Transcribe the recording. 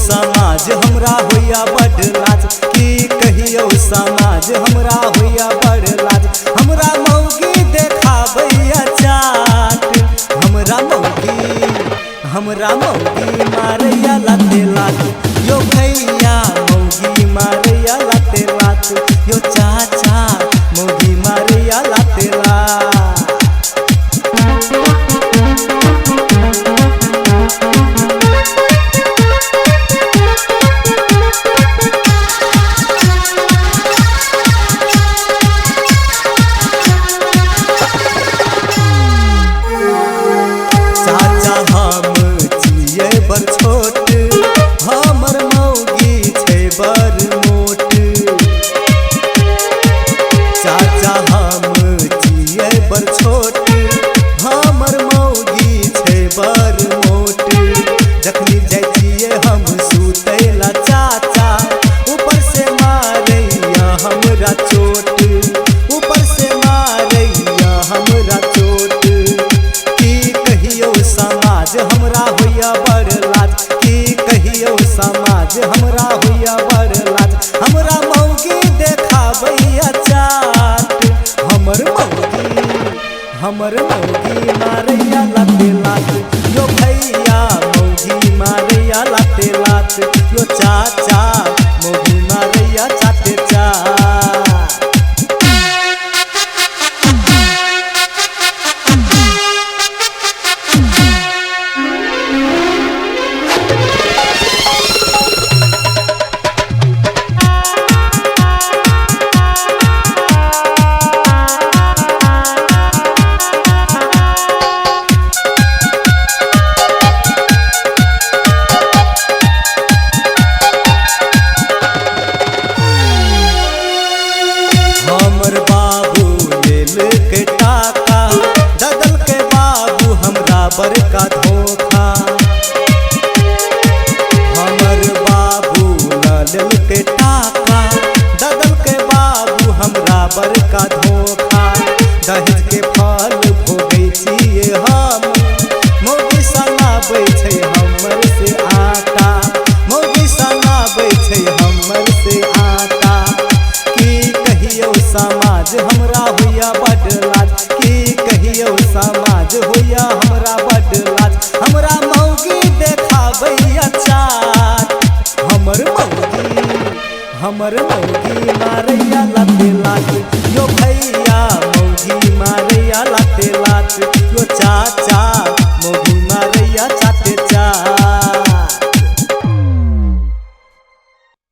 समाज हमरा होया बड़ लाज की कहियो समाज हमरा होया बड़ लाज। हमरा मौगी देखाबैया चाट हमरा मौगी मारैया लाते लात यो भैया मौगी मारैया लाते लात यो चाचा मौगी मारैया लाते लात। छोट हमर मौगी छै बड़ मोट चाचा हम छियै बड़ छोट हमर मौगी छै बड़ मोट। जखनी जाइ छियै हम सुतैला चाचा ऊपर से मारैया हमरा चोट ऊपर से मारैया हमरा चोट। की कहियो समाज हमरा होया बड़ लाज की कहियो समाज हमरा होया बड़ लाज। हमरा मौगी देखाबैया चाट हमर मौगी मारैया लाते लात यो भैया मौगी मारैया लाते लात यो चाचा मौगी मारैया चाटे चाट। हमर बाबू लेल के टाका ददल के बाबू हमरा बड़का धोखा। हमर बाबू लेल के टाका ददल के बाबू हमरा बड़का धोखा। दहेज के फल भोगै छियै हम मौगी सनाबै छै हमर से आटा मौगी सनाबै छै हमर से आटा। समाज हमरा होया बड़ लाज की कहियो समाज होया हमरा बड़ लाज। हमरा मौगी देखाबैया चाट हमर मौगी मारैया लाते